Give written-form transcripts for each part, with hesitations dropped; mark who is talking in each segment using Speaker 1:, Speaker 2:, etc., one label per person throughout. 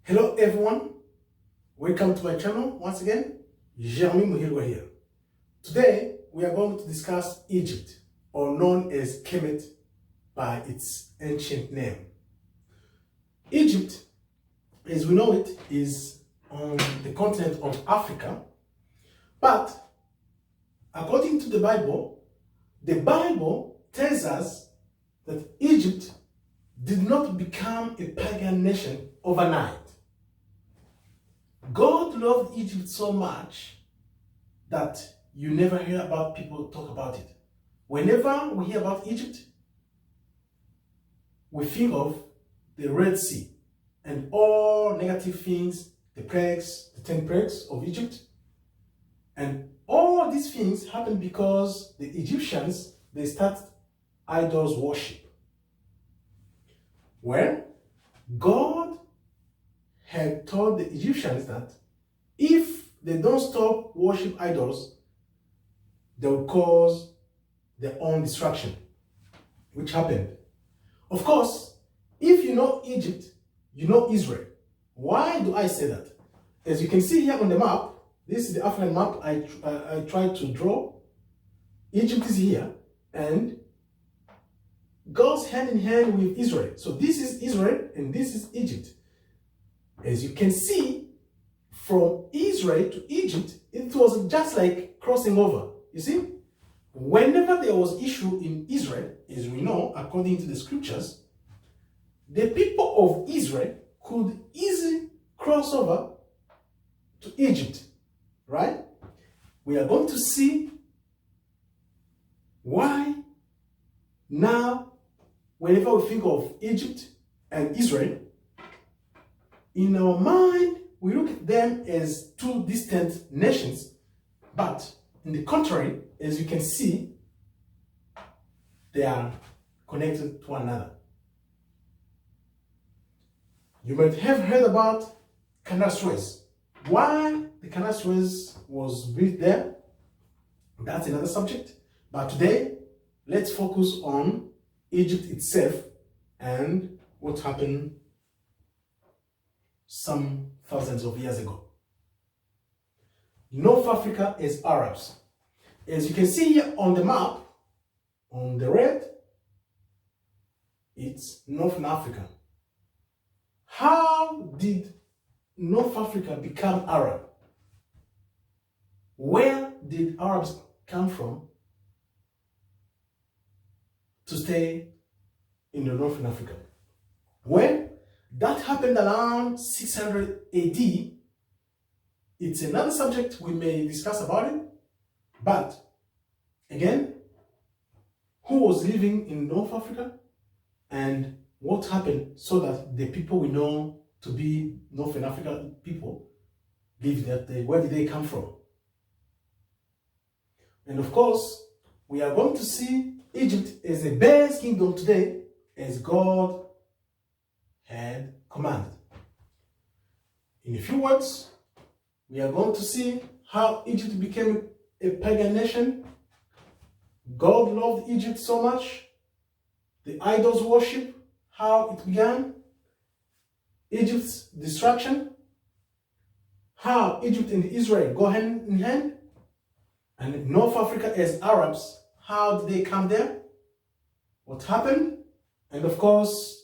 Speaker 1: Hello everyone, welcome to my channel once again. Shà-lom here. Today we are going to discuss Egypt, or known as Kemet by its ancient name. Egypt, as we know it, is on the continent of Africa, but according to the Bible tells us that Egypt did not become a pagan nation overnight. God loved Egypt so much that you never hear about people talk about it. Whenever we hear about Egypt, we think of the Red Sea and all negative things, the plagues, the 10 plagues of Egypt. And all these things happened because the Egyptians, they started idols worship. Well, God had told the Egyptians that if they don't stop worship idols, they will cause their own destruction, which happened. Of course, if you know Egypt, you know Israel. Why do I say that? As you can see here on the map, this is the African map I tried to draw. Egypt is here, and goes hand in hand with Israel. So this is Israel and this is Egypt. As you can see, from Israel to Egypt, it was just like crossing over. You see, whenever there was issue in Israel, as we know, according to the scriptures, the people of Israel could easily cross over to Egypt, right? We are going to see why now, whenever we think of Egypt and Israel, in our mind, we look at them as two distant nations, but in the contrary, as you can see, they are connected to one another. You might have heard about Canal Suez. Why the Canal Suez was built there, that's another subject. But today, let's focus on Egypt itself and what happened some thousands of years ago. North Africa is Arabs. As you can see here on the map, on the red, it's Northern Africa. How did North Africa become Arab? Where did Arabs come from to stay in the Northern Africa? Well, that happened around 600 AD. It's another subject we may discuss about it. But again, who was living in North Africa and what happened so that the people we know to be Northern African people lived there? Where did they come from? And of course, we are going to see Egypt as a base kingdom today, as God had commanded. In a few words, we are going to see how Egypt became a pagan nation. God loved Egypt so much. The idols worship, how it began. Egypt's destruction. How Egypt and Israel go hand in hand. And North Africa as Arabs, how did they come there? What happened? And of course,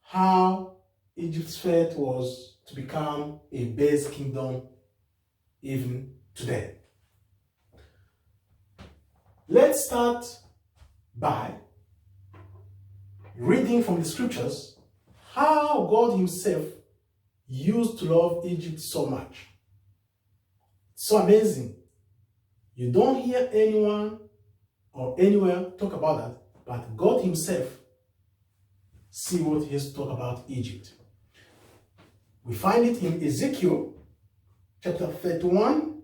Speaker 1: how Egypt's fate was to become a base kingdom even today. Let's start by reading from the scriptures how God himself used to love Egypt so much. It's so amazing. You don't hear anyone or anywhere talk about that, but God himself see what he has to talk about Egypt. We find it in Ezekiel chapter 31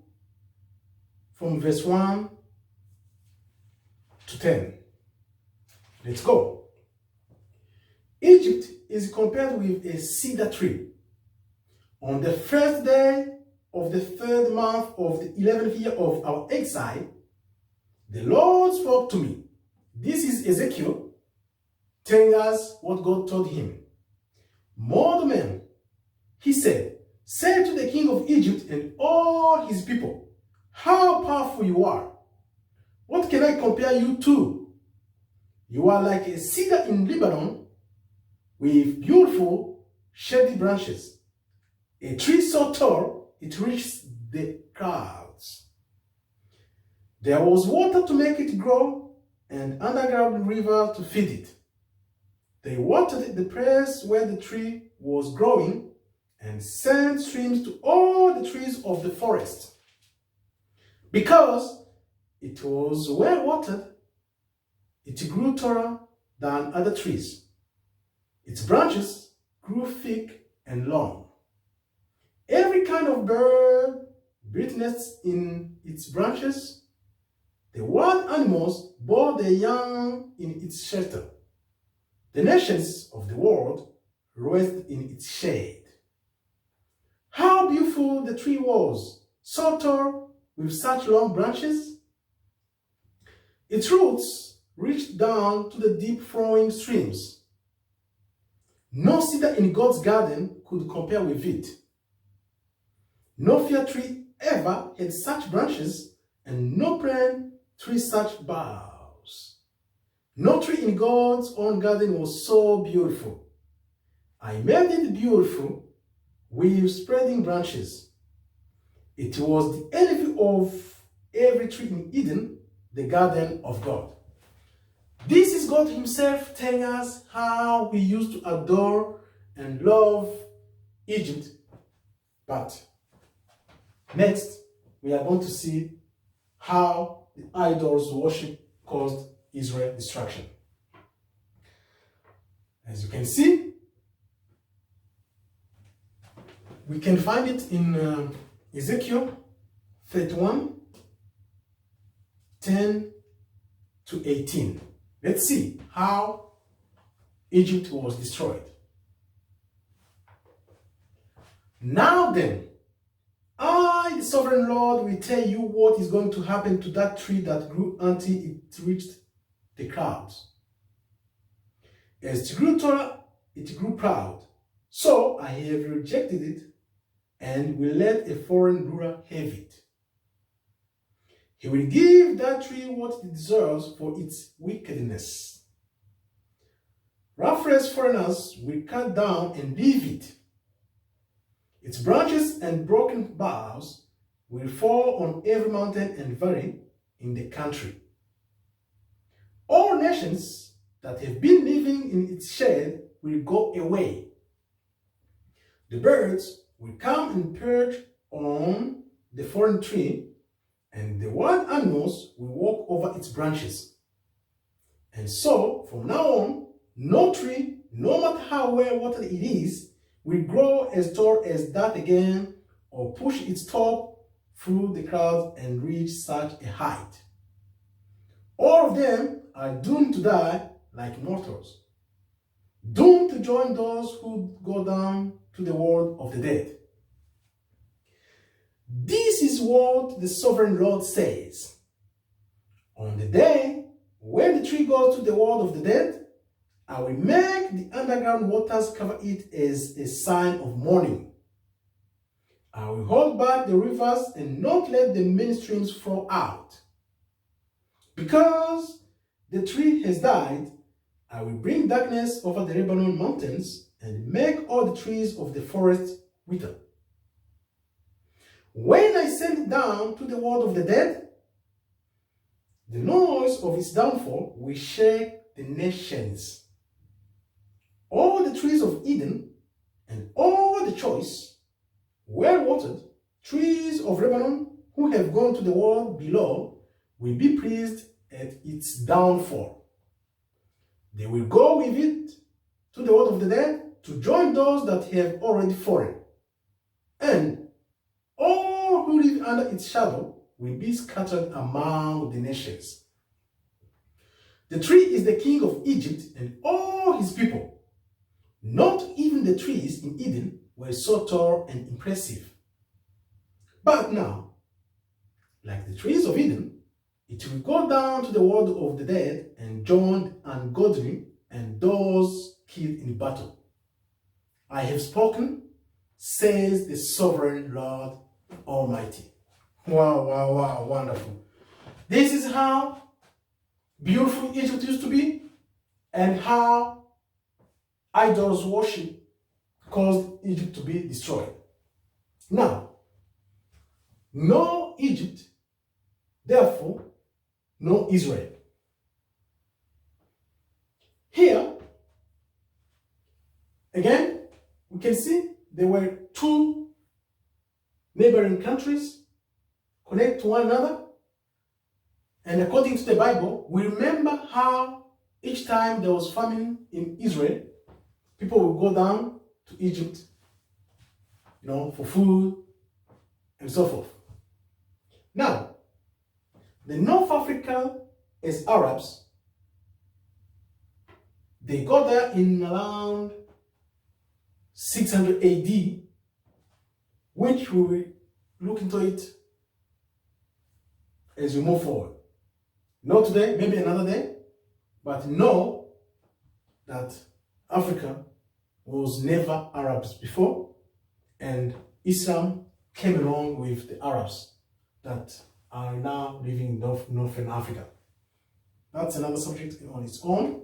Speaker 1: from verse 1 to 10. Let's go. Egypt is compared with a cedar tree. On the first day of the third month of the 11th year of our exile, the Lord spoke to me. This is Ezekiel telling us what God told him. More than man, he said, of Egypt and all his people, how powerful you are! What can I compare you to? You are like a cedar in Lebanon with beautiful shady branches, a tree so tall it reaches the clouds. There was water to make it grow and underground river to feed it. They watered the place where the tree was growing and sent streams to all the trees of the forest. Because it was well watered, it grew taller than other trees. Its branches grew thick and long. Every kind of bird built nests in its branches. The wild animals bore their young in its shelter. The nations of the world rest in its shade. How beautiful the tree was, so tall with such long branches. Its roots reached down to the deep flowing streams. No cedar in God's garden could compare with it. No fir tree ever had such branches, and no plane tree such boughs. No tree in God's own garden was so beautiful. I made it beautiful with spreading branches. It was the envy of every tree in Eden, the garden of God. This is God himself telling us how we used to adore and love Egypt. But next, we are going to see how the idols worship caused Israel destruction. As you can see, we can find it in Ezekiel 31, 10 to 18. Let's see how Egypt was destroyed. Now then, I, the sovereign Lord, will tell you what is going to happen to that tree that grew until it reached the clouds. As it grew taller, it grew proud. So I have rejected it and will let a foreign ruler have it. He will give that tree what it deserves for its wickedness. Ruthless foreigners will cut down and leave it. Its branches and broken boughs will fall on every mountain and valley in the country. All nations that have been living in its shade will go away. The birds will come and perch on the foreign tree, and the wild animals will walk over its branches. And so, from now on, no tree, no matter how well watered it is, will grow as tall as that again, or push its top through the clouds and reach such a height. All of them are doomed to die like mortals, doomed to join those who go down to the world of the dead. This is what the sovereign Lord says. On the day when the tree goes to the world of the dead, I will make the underground waters cover it as a sign of mourning. I will hold back the rivers and not let the many streams flow out. Because the tree has died, I will bring darkness over the Lebanon mountains and make all the trees of the forest wither. When I send it down to the world of the dead, the noise of its downfall will shake the nations. All the trees of Eden and all the choice, well-watered trees of Lebanon who have gone to the world below will be pleased at its downfall. They will go with it to the world of the dead to join those that have already fallen. And all who live under its shadow will be scattered among the nations. The tree is the king of Egypt and all his people. Not even the trees in Eden were so tall and impressive. But now, like the trees of Eden, it will go down to the world of the dead and join the ungodly and those killed in battle. I have spoken, says the sovereign Lord Almighty. Wow, wow, wow, wonderful. This is how beautiful Egypt used to be, and how idols worship caused Egypt to be destroyed. Now, no Egypt, therefore, no Israel. Here, again, we can see there were two neighboring countries connect to one another. And according to the Bible, we remember how each time there was famine in Israel, people would go down to Egypt, for food and so forth. Now, the North Africa as Arabs, they got there in around 600 AD, which we will look into it as we move forward. Not today, maybe another day, but know that Africa was never Arabs before, and Islam came along with the Arabs that are now living in Northern Africa. That's another subject on its own.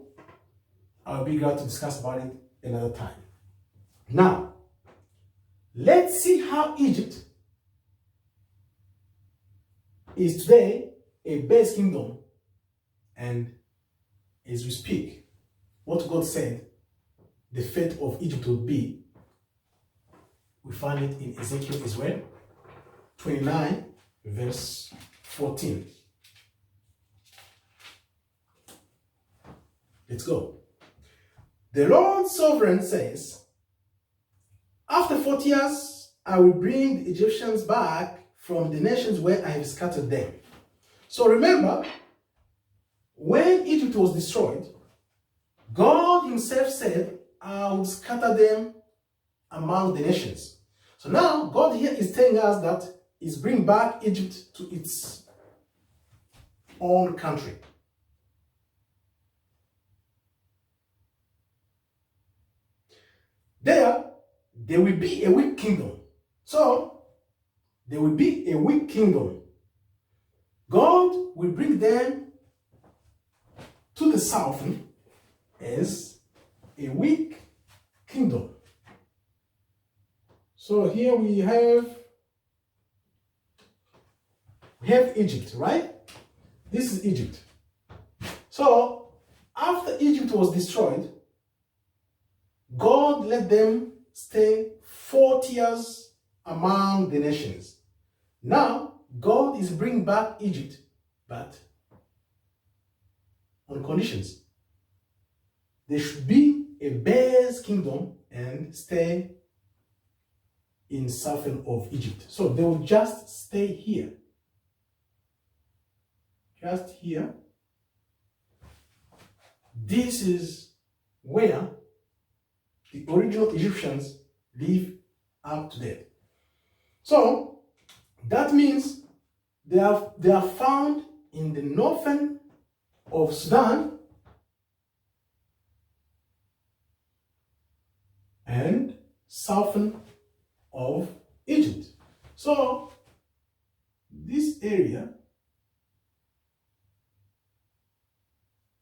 Speaker 1: I'll be glad to discuss about it another time. Now, let's see how Egypt is today a base kingdom, and as we speak, what God said the fate of Egypt will be. We find it in Ezekiel as well, 29 verse 14. Let's go. The Lord sovereign says, after 40 years, I will bring the Egyptians back from the nations where I have scattered them. So remember, when Egypt was destroyed, God himself said, I will scatter them among the nations. So now, God here is telling us that he's bringing back Egypt to its own country. There will be a weak kingdom. So, there will be a weak kingdom. God will bring them to the south as a weak kingdom. So here we have Egypt, right? This is Egypt. So, after Egypt was destroyed, God let them stay 40 years among the nations. Now, God is bringing back Egypt, but on conditions. There should be a base kingdom and stay in southern of Egypt. So they will just stay here. Just here. This is where the original Egyptians live up to date. So that means they are found in the northern of Sudan and southern of Egypt. So this area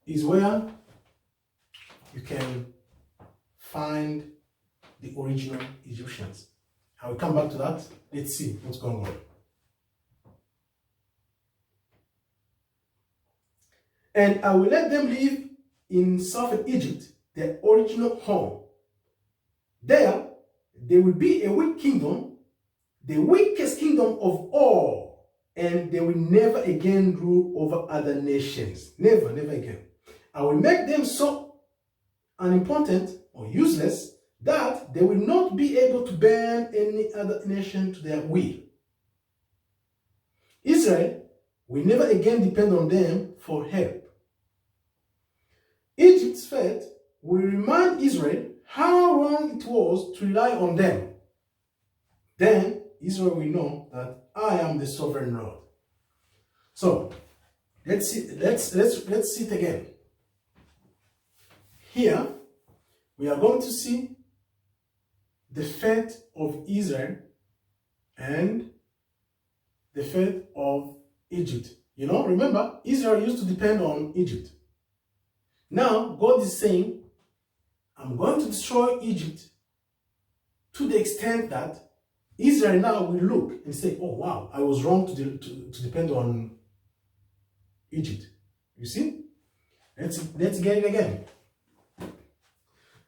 Speaker 1: is where you can find the original Egyptians. I will come back to that. Let's see what's going on. And I will let them live in southern Egypt, their original home. There will be a weak kingdom, the weakest kingdom of all, and they will never again rule over other nations. Never, never again. I will make them so unimportant or useless that they will not be able to bend any other nation to their will. Israel will never again depend on them for help. Egypt's fate will remind Israel how wrong it was to rely on them. Then Israel will know that I am the sovereign Lord. So let's see it again. Here we are going to see the fate of Israel and the fate of Egypt. You know, remember, Israel used to depend on Egypt. Now, God is saying, I'm going to destroy Egypt to the extent that Israel now will look and say, oh wow, I was wrong to depend on Egypt. You see? Let's get it again.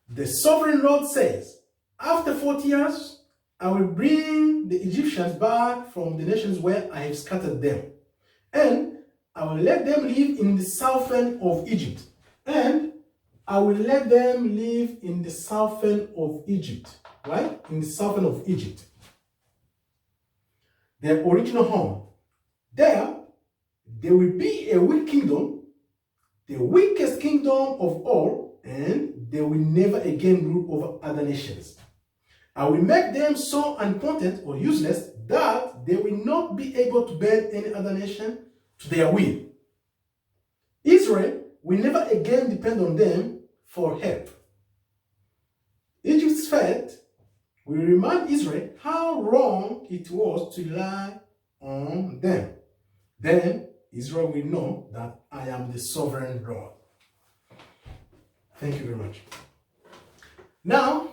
Speaker 1: The sovereign Lord says, after 40 years, I will bring the Egyptians back from the nations where I have scattered them. And I will let them live in the southern of Egypt. And I will let them live in the southern of Egypt. Right? In the southern of Egypt. Their original home. There will be a weak kingdom, the weakest kingdom of all, and they will never again rule over other nations. I will make them so unimportant or useless that they will not be able to bend any other nation to their will. Israel will never again depend on them for help. Egypt's fate will remind Israel how wrong it was to rely on them. Then Israel will know that I am the sovereign Lord. Thank you very much. Now,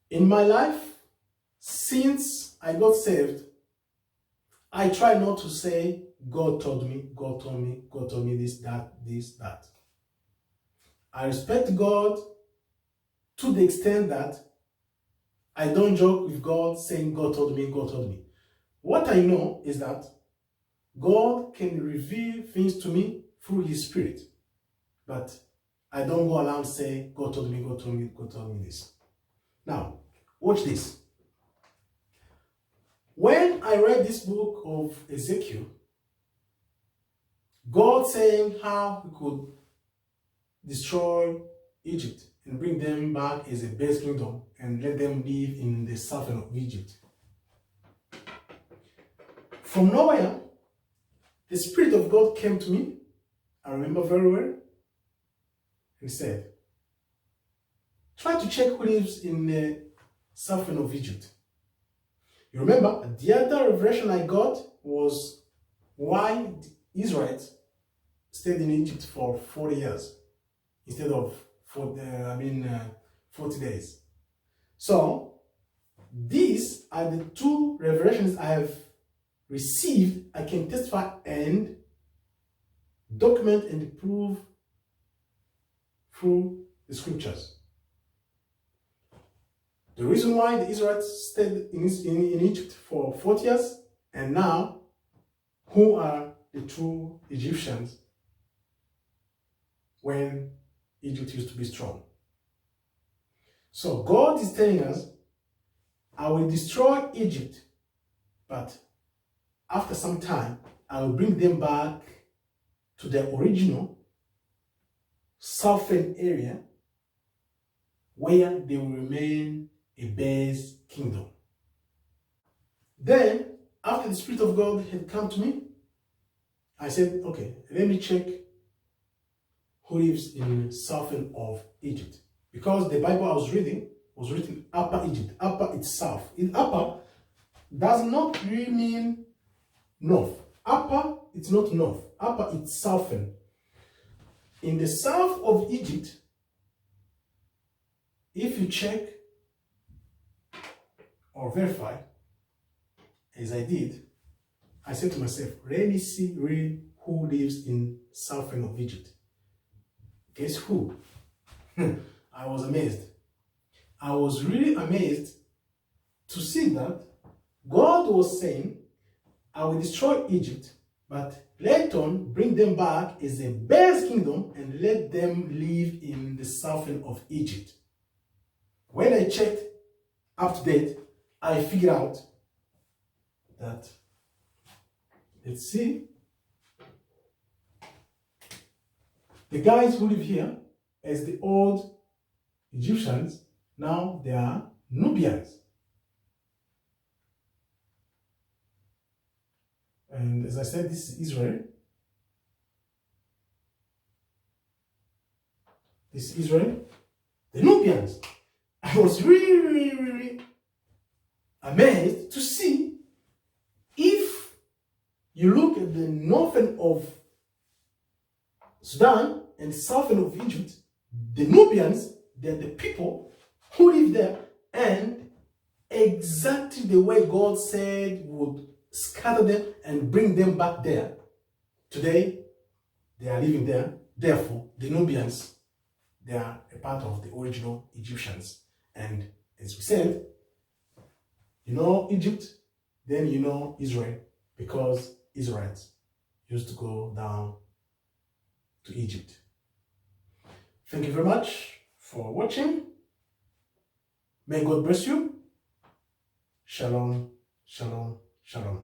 Speaker 1: in my life, since I got saved, I try not to say, God told me, God told me, God told me this, that. I respect God to the extent that I don't joke with God saying, God told me, God told me. What I know is that God can reveal things to me through His Spirit. But I don't go around saying, God told me, God told me, God told me this. Now, watch this. When I read this book of Ezekiel, God saying how He could destroy Egypt and bring them back as a base kingdom and let them live in the southern of Egypt. From nowhere, the Spirit of God came to me, I remember very well, and said, try to check who lives in the southern of Egypt. You remember, the other revelation I got was why the Israelites stayed in Egypt for 40 years instead of 40 days. So, these are the two revelations I have received. I can testify and document and prove through the scriptures. The reason why the Israelites stayed in Egypt for 40 years, and now, who are the true Egyptians when Egypt used to be strong. So God is telling us, I will destroy Egypt, but after some time, I will bring them back to their original southern area where they will remain a base kingdom. Then, after the Spirit of God had come to me, I said, okay, let me check who lives in southern of Egypt. Because the Bible I was reading was written Upper Egypt. Upper is south. In upper does not really mean north. Upper, it's not north. Upper, it's southern. In the south of Egypt, if you check or verify, as I did, I said to myself, let me see really who lives in southern of Egypt. Guess who? I was amazed. I was really amazed to see that God was saying, I will destroy Egypt, but later on bring them back as a base kingdom and let them live in the southern of Egypt. When I checked up to date, I figured out that, let's see, the guys who live here as the old Egyptians, now they are Nubians. And as I said, this is Israel. This is Israel. The Nubians I was really amazed to see, if you look at the northern of Sudan and southern of Egypt, the Nubians, they're the people who live there, and exactly the way God said would scatter them and bring them back there. Today, they are living there. Therefore, the Nubians, they are a part of the original Egyptians. And as we said, you know Egypt, then you know Israel, because Israelites used to go down to Egypt. Thank you very much for watching. May God bless you. Shalom, shalom, shalom.